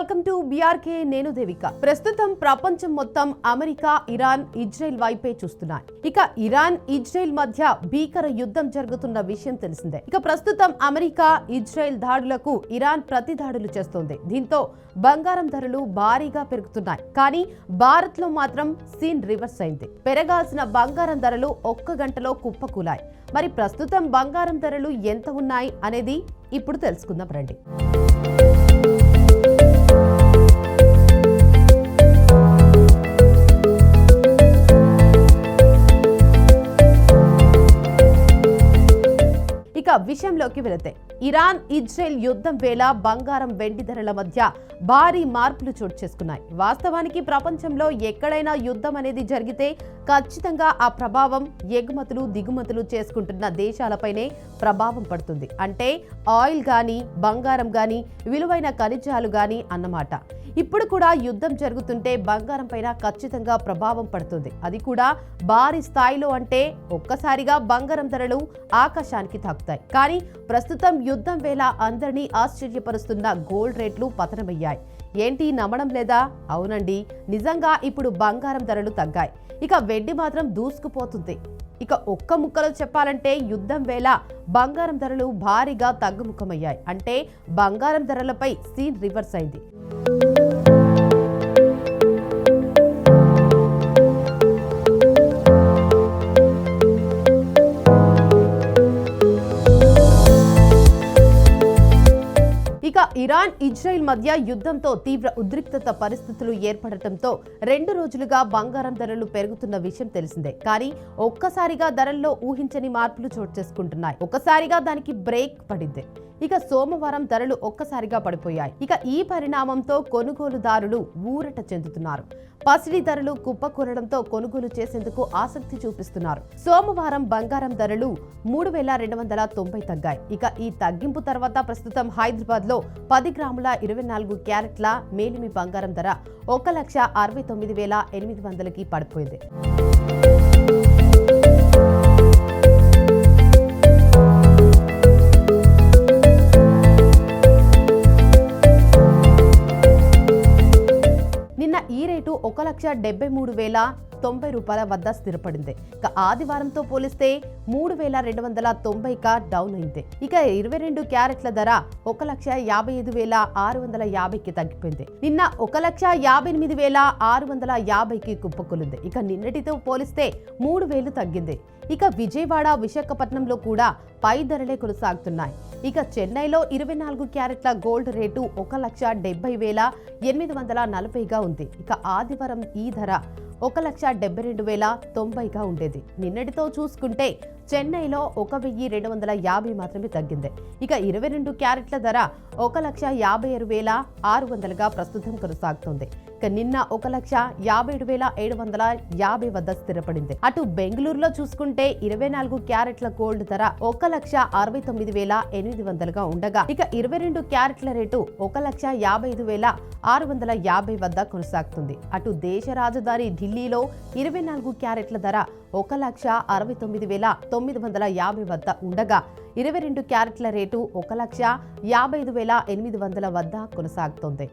Welcome to BRK. నేను దేవిక. ప్రస్తుతం ప్రపంచం మొత్తం అమెరికా, ఇరాన్, ఇజ్రాయెల్ వైపే చూస్తున్నాయి. ఇక ఇరాన్, ఇజ్రాయెల్ మధ్య భీకర యుద్ధం జరుగుతున్న విషయం తెలిసిందే. ఇక ప్రస్తుతం అమెరికా, ఇజ్రాయెల్ దాడులకు ఇరాన్ ప్రతి దాడులు చేస్తోంది. దీంతో బంగారం ధరలు భారీగా పెరుగుతున్నాయి. కానీ భారత్ లో మాత్రం సీన్ రివర్స్ అయింది. పెరగాల్సిన బంగారం ధరలు ఒక్క గంటలో కుప్పకూలాయి. మరి ప్రస్తుతం బంగారం ధరలు ఎంత ఉన్నాయి అనేది ఇప్పుడు తెలుసుకుందాం రండి. ఇక విషయంలోకి వెళితే ఇరాన్, ఇజ్రాయెల్ యుద్ధం వేళ బంగారం, వెండి ధరల మధ్య భారీ మార్పులు చోటు చేసుకున్నాయి. వాస్తవానికి ప్రపంచంలో ఎక్కడైనా యుద్ధం అనేది జరిగితే ఖచ్చితంగా ఆ ప్రభావం ఎగుమతులు, దిగుమతులు చేసుకుంటున్న దేశాలపైనే ప్రభావం పడుతుంది. అంటే ఆయిల్ గాని, బంగారం గాని, విలువైన ఖనిజాలు గాని అన్నమాట. ఇప్పుడు కూడా యుద్ధం జరుగుతుంటే బంగారం పైన ఖచ్చితంగా ప్రభావం పడుతుంది. అది కూడా భారీ స్థాయిలో. అంటే ఒక్కసారిగా బంగారం ధరలు ఆకాశానికి తాకుతాయి. కానీ ప్రస్తుతం యుద్ధం వేళ అందరినీ ఆశ్చర్యపరుస్తున్న గోల్డ్ రేట్లు పతనమయ్యాయి. ఏంటి, నమ్మడం లేదా? అవునండి, నిజంగా ఇప్పుడు బంగారం ధరలు తగ్గాయి. ఇక వెండి మాత్రం దూసుకుపోతుంది. ఇక ఒక్క ముక్కలో చెప్పాలంటే యుద్ధం వేళ బంగారం ధరలు భారీగా తగ్గుముఖమయ్యాయి. అంటే బంగారం ధరలపై సీన్ రివర్స్ అయింది. ఇక ఇరాన్, ఇజ్రాయెల్ మధ్య యుద్ధంతో తీవ్ర ఉద్రిక్తత పరిస్థితులు ఏర్పడటంతో 2 రోజులుగా బంగారం ధరలు పెరుగుతున్న విషయం తెలిసిందే. కానీ ఒక్కసారిగా ధరల్లో ఊహించని మార్పులు చోటు చేసుకుంటున్నాయి. ఒక్కసారిగా దానికి బ్రేక్ పడింది. ఇక సోమవారం ధరలు ఒక్కసారిగా పడిపోయాయి. ఇక ఈ పరిణామంతో కొనుగోలుదారులు ఊరట చెందుతున్నారు. పసిడి ధరలు కుప్పకూలడంతో కొనుగోలు చేసేందుకు ఆసక్తి చూపిస్తున్నారు. సోమవారం బంగారం ధరలు 3,290 తగ్గాయి. ఇక ఈ తగ్గింపు తర్వాత ప్రస్తుతం హైదరాబాద్ లో 10 గ్రాముల 24 క్యారెట్ల మేలిమి బంగారం ధర 1,69,800కి పడిపోయింది. నిన్న ఈ రేటు 1,73,090 రూపాయల వద్ద స్థిరపడింది. ఇక ఆదివారంతో పోలిస్తే 3,290గా డౌన్ అయింది. ఇక 22 క్యారెట్ల ధర 1,55,650కి తగ్గిపోయింది. నిన్న 1,58,650కి కుప్పకూలింది. ఇక నిన్నటితో పోలిస్తే 3,000 తగ్గింది. ఇక విజయవాడ, విశాఖపట్నంలో కూడా పై ధరలే కొనసాగుతున్నాయి. ఇక చెన్నైలో 24 క్యారెట్ల గోల్డ్ రేటు 1,72,840గా ఉంది. ఇక ఆదివారం ఈ ధర 1,72,090గా ఉండేది. నిన్నటితో చూసుకుంటే చెన్నైలో 1,250 మాత్రమే తగ్గింది. ఇక 22 క్యారెట్ల ధర 1,56,600గా ప్రస్తుతం కొనసాగుతోంది. ఇక నిన్న 1,57,750 వద్ద స్థిరపడింది. అటు బెంగళూరులో చూసుకుంటే 24 క్యారెట్ల గోల్డ్ ధర 1,69,800గా ఉండగా ఇక 22 క్యారెట్ల రేటు 1,55,650 వద్ద కొనసాగుతుంది. అటు దేశ రాజధాని ఢిల్లీలో 24 క్యారెట్ల ధర 1,69,950 వద్ద ఉండగా 22 క్యారెట్ల రేటు 1,55,800 వద్ద కొనసాగుతోంది.